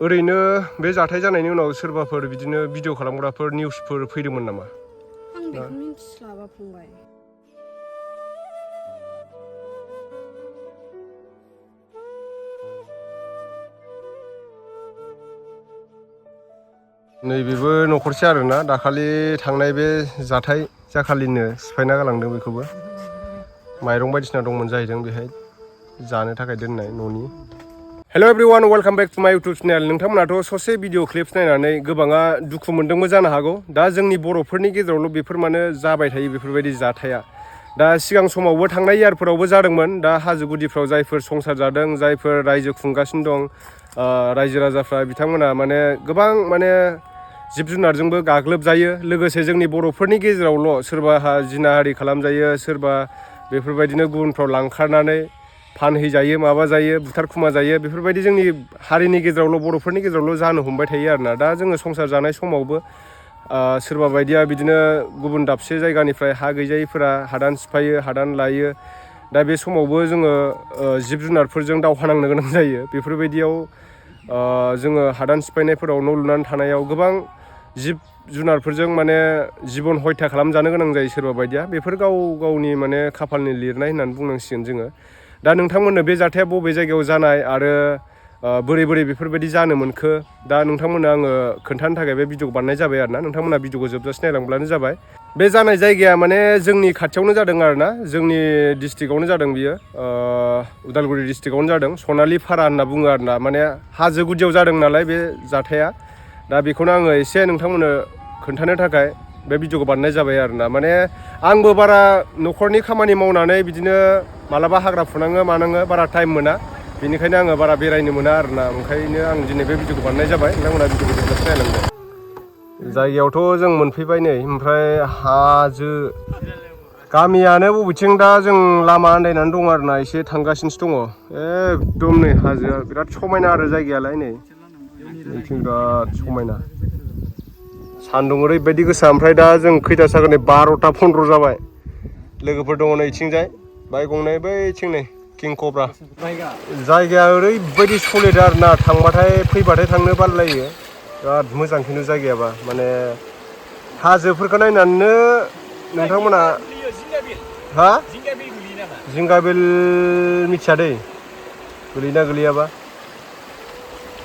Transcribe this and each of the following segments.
ओरैनो बे जाथाय जानायनि उनाव सोरबाफोर बिदिनो भिडिअ खालामग्राफोर निउसफोर फैदोंमोन नामा? आं बेखौ मिन्थिस्लाबा फंबाय। नैबेबो न'खरसे आरोना दाखालि थांनाय बे जाथाय जाखालिनो सिफायना गालांदों बेखौबो। माइरं बायदिसिना दंमोन जाहैदों बेहाय जानो थाखाय दोननाय न'नि। हेल' एभ्रिवान वेलकाम बेक टु माय इउटुब चेनेल। नोंथांमोनाथ' ससे भिडिअ क्लिप्स नायनानै गोबाङा दुखु मोनदोंबो जानो हागौ। दा जोंनि बर'फोरनि गेजेरावल' बेफोर मानो जाबाय थायो बेफोरबायदि जाथाया। दा सिगां समावबो थांनाय इयारफोरावबो जादोंमोन। दा हाजो गुदिफ्राव जायफोर संसार जादों, जायफोर रायजो खुंगासिनो दं, रायजो राजाफ्रा बिथांमोना माने गोबां माने जिब जुनारजोंबो गाग्लोबजायो। लोगोसे जोंनि बर'फोरनि गेजेरावल' सोरबा जिनाहारि खालामजायो, सोरबा बेफोरबायदिनो गुबुनफ्राव लांखारनानै फानहैजायो, माबा जायो, बुथारखुमा जायो। बेफोरबायदि जोंनि हारिनि गेजेरावल' बर'फोरनि गेजेरावल' जानो हमबाय थायो आरोना। दा जोङो संसार जानाय समावबो सोरबा बायदिया बिदिनो गुबुन दाबसे जायगानिफ्राय हा गैजायिफोरा हादान सिफायो, हादान लायो। दा बे समावबो जोङो जिब जुनारफोरजों दावहा नांनो गोनां जायो। बेफोरबायदियाव जोङो हादान सिफायनायफोराव न' लुनानै थानायाव गोबां जिब जुनारफोरजों माने जिबन हयथा खालामजानो गोनां जायो सोरबा बायदिया। बेफोर गाव गावनि माने खाफालनि लिरनाय होननानै बुंनांसिगोन जोङो। दा नोंथांमोननो बे जाथाया बबे जायगायाव जानाय आरो बोरै बोरै बेफोरबायदि जानो मोनखो, दा नोंथांमोननो आङो खोन्थानो थाखाय बे भिडिअखौ बानायनाय जाबाय आरोना। नोंथांमोना भिडिअखौ जोबजासे नायलांब्लानो जाबाय। बे जानाय जायगाया माने जोंनि खाथियावनो जादों आरोना, जोंनि डिस्ट्रिक्टआवनो जादों बियो। उदालगुरि डिस्ट्रिक्टआवनो जादों। सनालिपारा होनना बुङो आरोना। माने हाजो गुदियाव जादों नालाय बे जाथाया। दा बेखौनो आङो एसे नोंथांमोननो खोन्थानो थाखाय बे भिडिअखौ बानायनाय जाबाय आरोना। माने आंबो बारा न'खरनि खामानि मावनानै बिदिनो मालाबा हाग्रा फुनाङो मानाङो, बारा टाइम मोना। बेनिखायनो आङो बारा बेरायनो मोना आरोना। ओंखायनो आं दिनै बे भिडिअखौ बानायनाय जाबाय। नोंथांमोना भिडिअखौ जोबजासे नायलांदो। जायगायावथ' जों मोनफैबाय नै। ओमफ्राय हाजो गामियानो बबेथिं, दा जों लामा आन्दायनानै दं आरोना। एसे थांगासिनोसो दङ। एकदम नै हाजोआ बिराद समायना आरो जायगायालाय नै। बेथिं बिराद समायना। सान्दुं ओरैबायदि गोसा। ओमफ्राय दा जों खैथा जागोन नै 12ता 15 जाबाय। लोगोफोर दङ नै इथिंजाय बाइक गंनै बैथिं नै किंकब्रा। जायगाया ओरैबायदि सलिड आरोना, थांबाथाय फैबाथाय थांनो बालायो। बिराद मोजां खिन्थु जायगायाबा माने हाजोफोरखौ नायनानैनो नोंथांमोना हा जिंगाबिल मिथिया दै, गोलैना गोलैयाबा।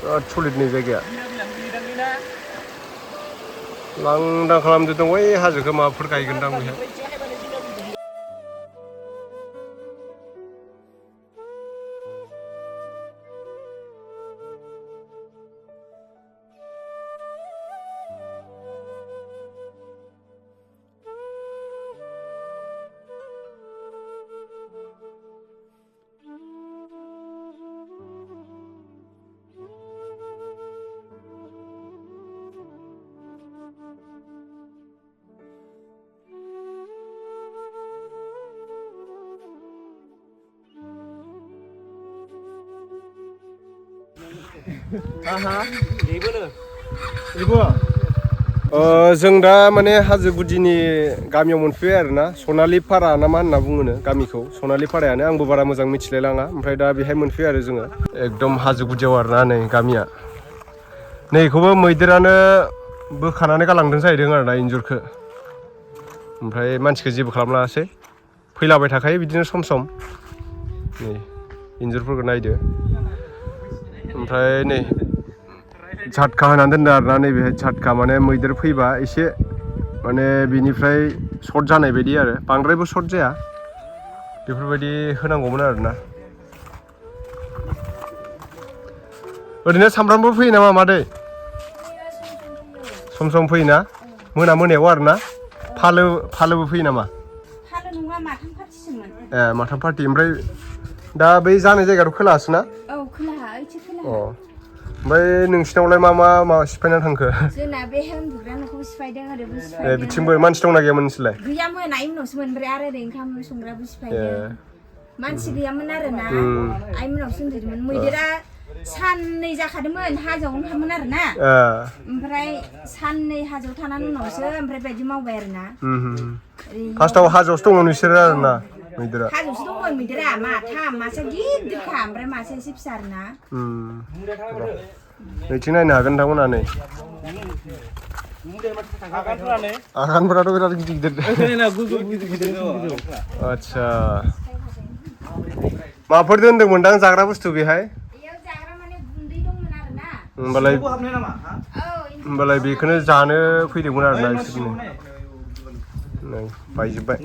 बिराद सलिड नै जायगाया। लांदां खालामजोबदों बै हाजोखौ, माबाफोर गायगोनदां बेहाय। जों दा माने हाजो गुदिनि गामियाव मोनफैबाय आरोना। सनालिपारा ना मा होनना बुङोनो गामिखौ, सनालिपारायानो। आंबो बारा मोजां मिथिलायलाङा। ओमफ्राय दा बेहाय मोनफैयो आरो जोङो। एकदम हाजो गुदियाव आरोना नै गामिया। नैखौबो मैदेरानो बोखानानै गालांदों जाहैदों आरोना, इन्जुरखौ। ओमफ्राय मानसिखौ जेबो खालामलाङासै। फैलाबाय थाखायो बिदिनो सम सम। नै इन्जुरफोरखौ नायदो। ओमफ्राय नै झाटका होनानै दोनदों आरोना। नैबेहाय झाटका, माने मैदेर फैबा एसे माने बिनिफ्राय सर्ट जानाय बायदि आरो, बांद्रायबो सर्ट जाया। बेफोरबायदि होनांगौमोन आरोना। ओरैनो सामफ्रामबो फैयो नामा मादै? सम सम फैयोना? मोनायाव आरोना। फालोबो फैयो नामा? फालो नङा, माथाम पार्टिसोमोन। माथाम पार्टि। ओमफ्राय दा बै जानाय जायगायाथ' खोलाहासो ना? औ खोलाहा, ओइथिं खोलाहा। ओमफ्राय नोंसिनावलाय मा सिफायना थांखो? जोंना बे उन्दुग्रा न'खौ सिफायदों, ओरैबो सिफायदों। बिथिंबो मानसि दंना गैयामोन नोंसोरलाय? गैयामोन, आइ मोनावसो मोनबाय। आरो ओरै ओंखाम संग्राबो सिफायदों। मानसि गैयामोन आरोना, आइ मोनावसो उन्दुदोंमोन। मैदेरा साननै जाखादोंमोन, हाजोआव ओंखामोन आरोना। ओमफ्राय साननै हाजोआव थानानै उनावसो ओमफ्राय बायदि मावबाय आरोना। फार्स्टआव हाजोआवसो दङ नोंसोरो आरोना मैदेरा? हाजोआवसो दंमोन मैदेरा माथाम, मासे गिदिरखा, ओमफ्राय मासे एसे फिसा आरोना। नैथिं नायनो हागोन नोंथांमोना नै आगानफोराथ' बिराद गिदिर आदसा माबाफोर दोनदोंमोनदां जाग्रा बुस्थु बेहाय होमबालाय बेखौनो जानो फैदोंमोन आरोना बिसोरनो नै बायजोब्बाय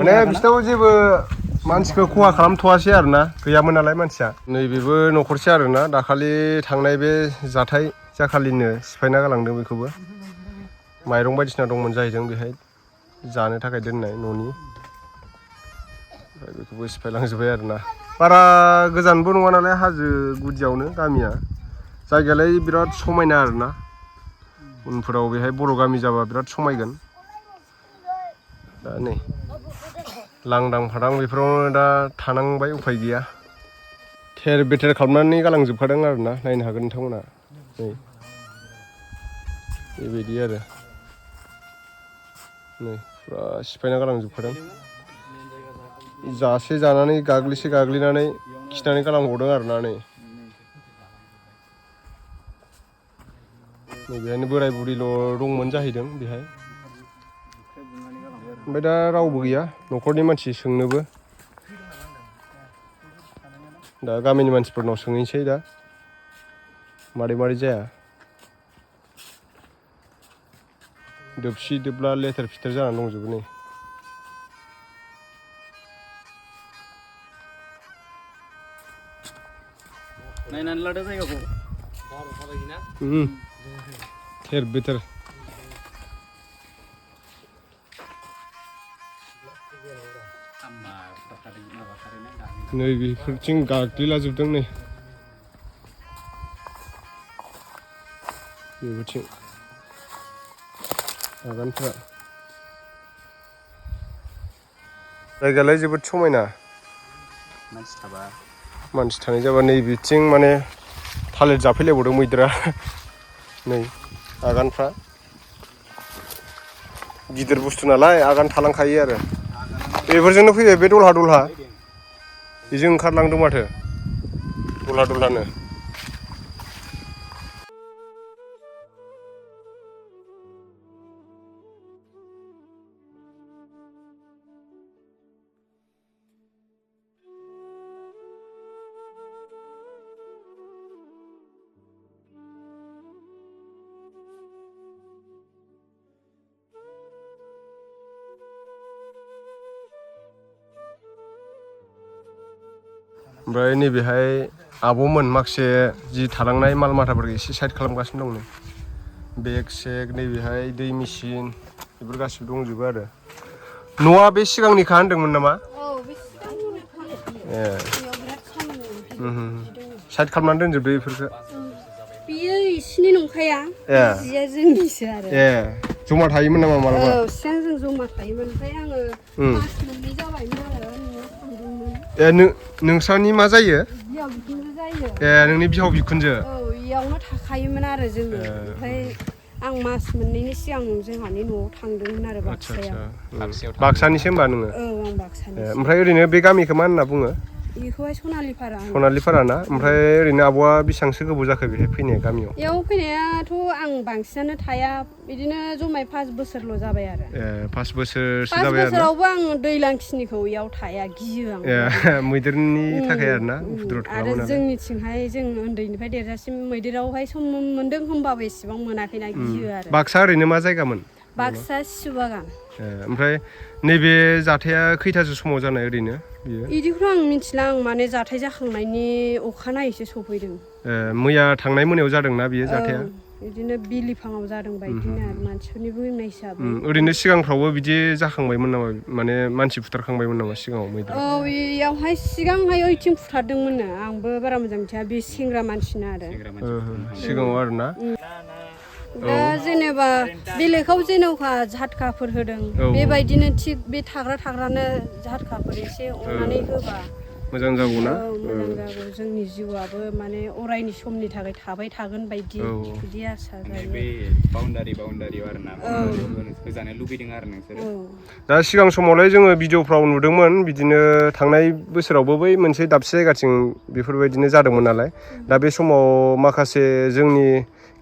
माने बिसोरनाव जेबो मानसिखौ खहा खालामथ'वासै आरोना गैयामोन नालाय मानसिया नैबेबो न'खरसे आरोना दाखालि थांनाय बे जाथाय जाखालिनो सिफायना गालांदों बेखौबो माइरं बायदिसिना दंमोन जाहैदों बेहाय जानो थाखाय दोननाय न'नि बेखौबो सिफायलांजोब्बाय आरोना बारा गोजानबो नङा नालाय हाजो गुदियावनो गामिया जायगायालाय बिराद समायना आरोना उनफोराव बेहाय बर' गामि जाबा बिराद समायगोन दा नै लांदां फादां बेफोरावनो दा थानांबाय उफाय गैया थेर बेथेर खालामनानै गालांजोबखादों आरोना नायनो हागोन नोंथांमोना नै बेबायदि आरो नै फुरा सिफायना गालांजोबखादों जासे जानानै गाग्लिसे गाग्लिनानै खिनानै गालांबावदों आरोना नै बेहायनो बोराय बुरिल' दंमोन जाहैदों बेहाय ओमफ्राय दा रावबो गैया न'खरनि मानसि सोंनोबो दा गामिनि मानसिफोरनाव सोंहैनोसै दा मारै मारै जाया दोबसि दोबला लेथेर फिथेर जानानै दंजोबो नै नायनानै लादो जायगाखौ थेर बेथेर नै बेफोरथिं गाग्लिलाजोबदों नै बेबोथिं आगानफ्रा जायगायालाय जोबोद समायना मानसि थानाय जाबा नै बिथिं माने थालिर जाफैलायबावदों मैदेरा नै आगानफ्रा गिदिर बुस्थु नालाय आगान थालांखायो आरो बेफोरजोंनो फैबाय बे दलहा दलहा बेजों ओंखारलांदों माथो दलहा दलहानो ओमफ्राय नैबेहाय आब'मोन माखासे जि थालांनाय माल माथाफोरखौ एसे साइड खालामगासिनो दं नै बेग सेग नैबेहाय दै मेचिन बेफोर गासिबो दंजोबो आरो न'आ बे सिगांनिखा होनदोंमोन नामा ए साइड खालामनानै दोनजोबदो बेफोरखौ बियो इसिनि नंखाया जिया जोंनिसो आरो ए जमा थायोमोन नामा मालाबा औ सिगां जों जमा थायोमोन ओमफ्राय आङो मास मोननै जाबायमोन आरो न'आव थांदोंमोन ए नोंस्रानि मा जायो बिहाव बिखुनजो जायो ए नोंनि बिहाव बिखुनजो औ इयावनो थाखायोमोन आरो जोङो ओमफ्राय आं मास मोननैनि सिगां जोंहानि न'आव थांदोंमोन आरो बाक्सानिसो होमबा नोङो औ आं बाक्सानि ओमफ्राय ओरैनो बे गामिखौ मा होनना बुङो बेखौहाय सनालिपारा ना ओमफ्राय ओरैनो आब'आ बेसेबांसो गोबाव जाखो बेहाय फैनाया गामियाव बेयाव फैनायाथ' आं बांसिनानो थाया बिदिनो जमाय 5 बोसोरल' जाबाय आरो ए 5 बोसोरसो जाबाय आरो 5 बोसोरावबो आं दैलांखिनिखौ इयाव थाया गियो आं ए मैदेरनि थाखाय आरोना उपद्रब खालामो आरो जोंनिथिंहाय जों उन्दैनिफ्राय देरजासिम मैदेरावहाय सम मोन्दों होमबाबो एसेबां मोनाखैना गियो आरो बाक्सा ओरैनो मा जायगामोन बाक्सा सिसुबागान ओमफ्राय नैबे जाथाया खैथासो समाव जानाय ओरैनो बियो बिदिखौथ' आं मिथिला आं माने जाथाय जाखांनायनि अखानायैसो सफैदों मैया थांनाय मोनायाव जादोंना बियो जाथाया बिदिनो बिलिफाङाव जादों बायदिनो आरो मानसिफोरनि बुंनाय हिसाबै ओरैनो सिगांफ्रावबो बिदि जाखांबायमोन नामा माने मानसि बुथारखांबायमोन नामा सिगाङाव मैदेर औ बेयावहाय सिगांहाय ओइथिं फुथारदोंमोननो आंबो बारा मोजां मिथिया बे सेंग्रा मानसिना आरो सिगाङाव आरोना दा जेनेबा बेलेगाव जेनेबा झटकाफोर होदों बेबायदिनो थिग बे थाग्रानो झटकाफोर एसे अननानै होबा मोजां जागौ ना मोजां जागौ जोंनि जिउआबो माने अरायनि समनि थाखाय थाबाय थागोन बायदि बिदि आसा जायो बे बाउन्डारियाव आरोना होजानो लुबैदों आरो नोंसोरो दा सिगां समावलाय जोङो भिडिअफ्राव नुदोंमोन बिदिनो थांनाय बोसोरावबो बै मोनसे दाबसे जायगाथिं बेफोरबायदिनो जादोंमोन नालाय दा बे समाव माखासे जोंनि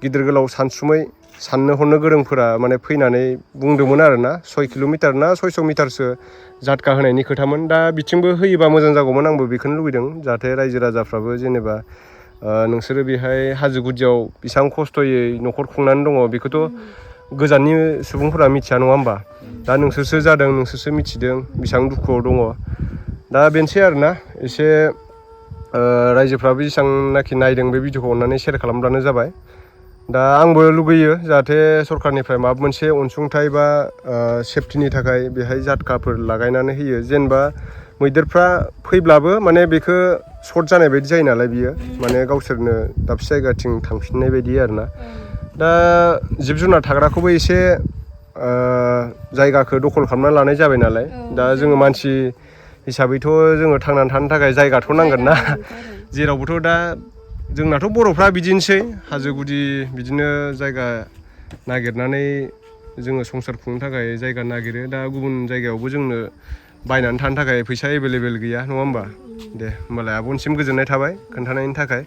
गिदिर गोलाव सानसुमै साननो हनो गोरोंफोरा माने फैनानै बुंदोंमोन आरोना 6 किल'मिटार ना 600 मिटारसो जाटका होनायनि खोथामोन दा बिथिंबो होयोबा मोजां जागौमोन आंबो बेखौनो लुबैदों जाहाथे रायजो राजाफ्राबो जेनेबा नोंसोरो बेहाय हाजो गुदियाव बेसेबां खस्थ'यै न'खर खुंनानै दङ बेखौथ' गोजाननि सुबुंफोरा मिथिया नङा होमबा दा नोंसोरसो जादों नोंसोरसो मिथिदों बेसेबां दुखुआव दङ दा बेनोसै आरोना एसे रायजोफ्राबो जेसेबांनाखि नायदों बे भिडिअखौ अननानै शेयार खालामब्लानो जाबाय दा आंबो लुगैयो जाहाथे सरकारनिफ्राय माबा मोनसे अनसुंथाइ बा सेफटिनि थाखाय बेहाय जाटकाफोर लागायनानै होयो जेनेबा मैदेरफ्रा फैब्लाबो माने बेखौ सर्ट जानाय बायदि जायो नालाय बियो माने गावसोरनो दाबसे जायगाथिं थांफिननाय बायदि आरोना दा जिब जुनार थाग्राखौबो एसे जायगाखौ दखल खालामना लानाय जाबाय नालाय दा जोङो मानसि हिसाबैथ' जोङो थांनानै थानो थाखाय जायगाथ' नांगोन ना जेरावबोथ' दा जोंनाथ' बर'फ्रा बिदिनोसै हाजो गुदि बिदिनो जायगा नागिरनानै जोङो संसार खुंनो थाखाय जायगा नागिरो दा गुबुन जायगायावबो जोंनो बायनानै थानो थाखाय फैसा एभेलेबेल गैया नङा होमबा दे होमबालाय आब'निसिम गोजोननाय थाबाय खोन्थानायनि थाखाय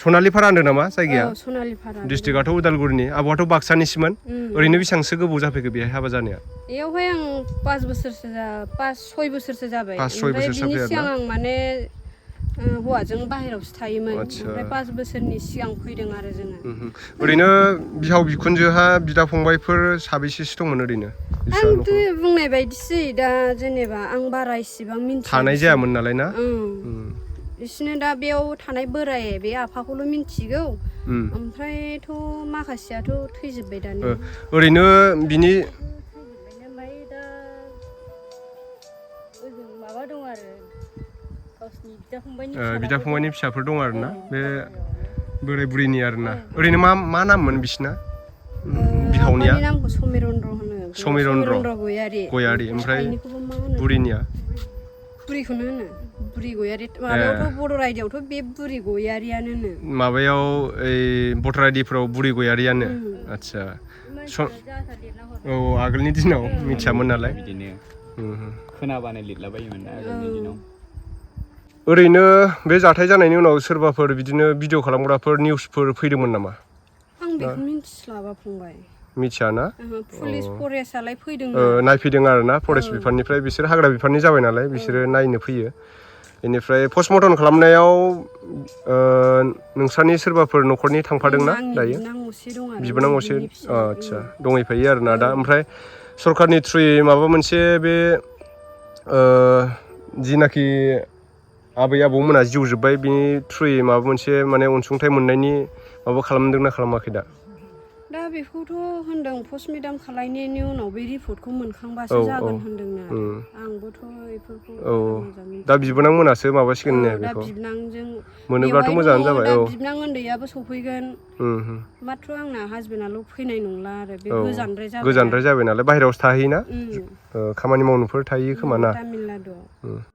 सनालिपारा होनदों नामा जायगाया सनालिपारा डिस्ट्रिक्टआथ' उदालगुरिनि आब'आथ' बाक्सानिसोमोन ओरैनो बेसेबांसो गोबाव जाफैखो बेहाय हाबा जानाया बेयावहाय आं 5 बोसोरसो 6 बोसोरसो जाबाय 5-6 बोसोर बिनि सिगां आं माने हौवाजों बाहेरायावसो थायोमोन ओमफ्राय 5 बोसोरनि सिगां फैदों आरो जोङो ओरैनो बिहाव बिखुनजोहा बिदा फंबायफोर साबेसेसो दंमोन ओरैनो आंथ' बुंनाय बायदिसै दा जेनेबा आं बारा इसिबां मिन्थिया थानाय जायामोन नालाय ना बिसोरनो दा बेयाव थानाय बोराय बे आफाखौल' मिन्थिगौ ओमफ्रायथ' माखासेयाथ' थैजोब्बाय दानि ओरैनो बिनि ओमफ्राय दा ओजों माबा दं आरो गावसिनि बिदा फंबायनि फिसाफोर दं आरोना बे बोराय बुरैनि आरोना ओरैनो मा नाममोन बिसिना बिहावनिया नामखौ समिरन्द्र गयारि ओमफ्राय बुरैनिया बुरिखौनो होनो बुरि गयारि माबायावथ' बर' रायजोआवथ' बे बुरि गयारियानो माबायाव ओइ भटार आइडिफोराव बुरि गयारियानो आदसा औ आगोलनि दिनाव मिथियामोन नालाय बिदिनो खोनाबानो लिरलाबायोमोन आगोलनि दिनाव ओरैनो बे जाथाय जानायनि उनाव सोरबाफोर बिदिनो भिडिअ खालामग्राफोर निउसफोर फैदोंमोन नामा आं बेखौ मिथिस्लाबा फंबाय मिथियाना पुलिस फरेस्टआलाय फैदों नायफैदों आरोना फरेस्ट बिफाननिफ्राय बिसोर हाग्रा बिफाननि जाबाय नालाय बिसोरो नायनो फैयो बेनिफ्राय पस्टमर्टम खालामनायाव नोंस्रानि सोरबाफोर न'खरनि थांफादोंना दायो बिबोनां असे आदसा दंहैफायो आरोना दा ओमफ्राय सरकारनि थ्रुयै माबा मोनसे बे जिनाखि आबै आबौमोना जिउ जोब्बाय बिनि थ्रुयै माबा मोनसे माने अनसुंथाइ मोननायनि माबा खालामदोंना खालामाखै दा बेखौथ' होनदों पस्टमर्टम खालायनायनि उनाव बे रिपर्टखौ मोनखांबासो जागोन होनदोंनो आंबोथ' बेफोरखौ दा बिबोनां मोनासो माबासिगोन दा बिबोनांजों मोनोब्लाथ' मोजाङानो जाबाय दा बिबोनां उन्दैयाबो सफैगोन माथ्र आंना हासबेन्डआल' फैनाय नंला आरो बे गोजानद्राय जाबाय नालाय बाहेरायावसो थाहैयोना खामानि मावनोफोर थाहैयो खोमा ना तामिलनाडुआव